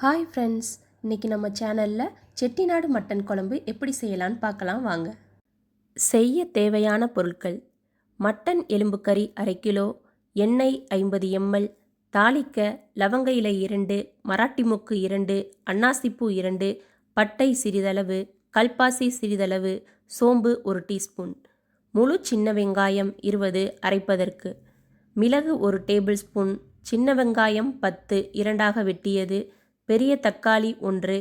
Hi friends, இன்றைக்கி நம்ம சேனலில் செட்டிநாடு மட்டன் குழம்பு எப்படி செய்யலான்னு பார்க்கலாம் வாங்க. செய்ய தேவையான பொருட்கள்: மட்டன் எலும்பு கறி 1/2 கிலோ, எண்ணெய் 50 ml, தாளிக்க லவங்க இலை 2, மராட்டி மொக்கு 2, அன்னாசிப்பூ 2, பட்டை சிறிதளவு, கல்பாசி சிறிதளவு, சோம்பு 1 டீஸ்பூன், முழு சின்ன வெங்காயம் 20 அரைப்பதற்கு, மிளகு 1 டேபிள் ஸ்பூன், சின்ன வெங்காயம் 10 இரண்டாக வெட்டியது, பெரிய தக்காளி 1,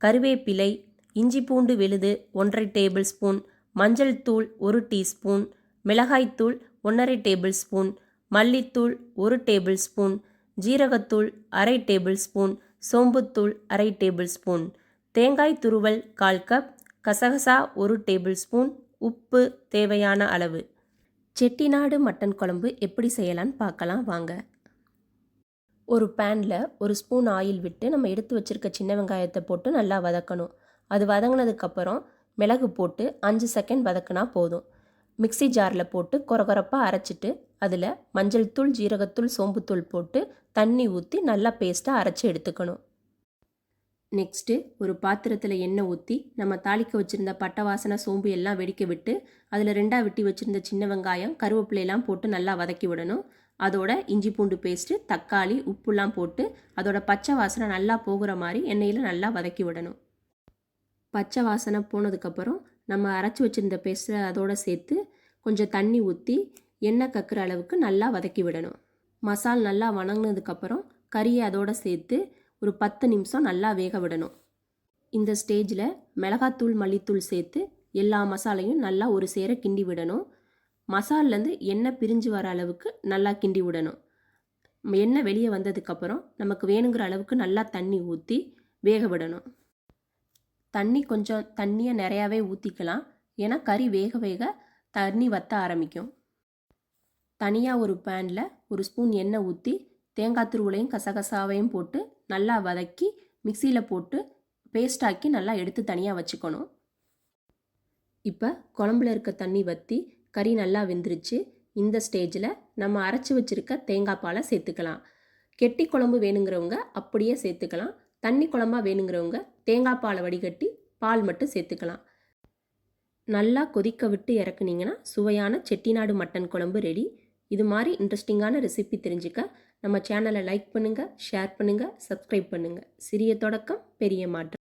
கருவேப்பிலை, இஞ்சி பூண்டு விழுது 1/2 டேபிள் ஸ்பூன், மஞ்சள் தூள் 1 டீஸ்பூன், மிளகாய்த்தூள் 1/2 டேபிள் ஸ்பூன், மல்லித்தூள் 1 டேபிள் ஸ்பூன், ஜீரகத்தூள் 1/2 டேபிள் ஸ்பூன், சோம்புத்தூள் 1/2 டேபிள் ஸ்பூன், தேங்காய் துருவல் 1/4 கப், கசகசா 1 டேபிள் ஸ்பூன், உப்பு தேவையான அளவு. செட்டிநாடு மட்டன் குழம்பு எப்படி செய்யலான்னு பார்க்கலாம் வாங்க. ஒரு பேனில் 1 ஸ்பூன் ஆயில் விட்டு நம்ம எடுத்து வச்சுருக்க சின்ன வெங்காயத்தை போட்டு நல்லா வதக்கணும். அது வதங்கினதுக்கப்புறம் மிளகு போட்டு 5 செகண்ட் வதக்கினா போதும். மிக்சி ஜாரில் போட்டு கொரகொரப்பாக அரைச்சிட்டு அதில் மஞ்சள் தூள், ஜீரகத்தூள், சோம்புத்தூள் போட்டு தண்ணி ஊற்றி நல்லா பேஸ்ட்டாக அரைச்சி எடுத்துக்கணும். நெக்ஸ்ட்டு ஒரு பாத்திரத்தில் எண்ணெய் ஊற்றி நம்ம தாளிக்க வச்சுருந்த பட்டை வாசனை, சோம்பு எல்லாம் வெடிக்க விட்டு அதில் 2ஆக வெட்டி வச்சுருந்த சின்ன வெங்காயம், கருவேப்பிலையெல்லாம் போட்டு நல்லா வதக்கி விடணும். அதோட இஞ்சி பூண்டு பேஸ்ட்டு, தக்காளி, உப்புலாம் போட்டு அதோட பச்சை வாசனை நல்லா போகிற மாதிரி எண்ணெயில் நல்லா வதக்கி விடணும். பச்சை வாசனை போனதுக்கப்புறம் நம்ம அரைச்சி வச்சுருந்த பேஸ்ட்டை அதோடு சேர்த்து கொஞ்சம் தண்ணி ஊற்றி எண்ணெய் கக்குற அளவுக்கு நல்லா வதக்கி விடணும். மசால் நல்லா வணங்கினதுக்கப்புறம் கறியை அதோடு சேர்த்து ஒரு 10 நிமிஷம் நல்லா வேக விடணும். இந்த ஸ்டேஜில் மிளகாத்தூள், மல்லித்தூள் சேர்த்து எல்லா மசாலையும் நல்லா ஒரு சேர கிண்டி விடணும். மசாலேருந்து எண்ணெய் பிரிஞ்சு வர அளவுக்கு நல்லா கிண்டி விடணும். எண்ணெய் வெளியே வந்ததுக்கப்புறம் நமக்கு வேணுங்கிற அளவுக்கு நல்லா தண்ணி ஊற்றி வேக விடணும். தண்ணியை நிறையாவே ஊற்றிக்கலாம், ஏன்னா கறி வேக வேக தண்ணி வற்ற ஆரம்பிக்கும். தனியாக ஒரு பேனில் 1 ஸ்பூன் எண்ணெய் ஊற்றி தேங்காய் துருவலையும் கசகசாவையும் போட்டு நல்லா வதக்கி மிக்சியில் போட்டு பேஸ்டாக்கி நல்லா எடுத்து தனியாக வச்சுக்கணும். இப்போ குழம்புல இருக்க தண்ணி வற்றி கறி நல்லா வெந்துருச்சு. இந்த ஸ்டேஜில் நம்ம அரைச்சி வச்சுருக்க தேங்காய் பாலை சேர்த்துக்கலாம். கெட்டி குழம்பு வேணுங்கிறவங்க அப்படியே சேர்த்துக்கலாம். தண்ணி குழம்பா வேணுங்கிறவங்க தேங்காய் பாலை வடிகட்டி பால் மட்டும் சேர்த்துக்கலாம். நல்லா கொதிக்க விட்டு இறக்குனீங்கன்னா சுவையான செட்டிநாடு மட்டன் குழம்பு ரெடி. இது மாதிரி இன்ட்ரெஸ்டிங்கான ரெசிபி தெரிஞ்சுக்க நம்ம சேனலை லைக் பண்ணுங்கள், ஷேர் பண்ணுங்கள், சப்ஸ்கிரைப் பண்ணுங்கள். சிறிய தொடக்கம் பெரிய மாற்றம்.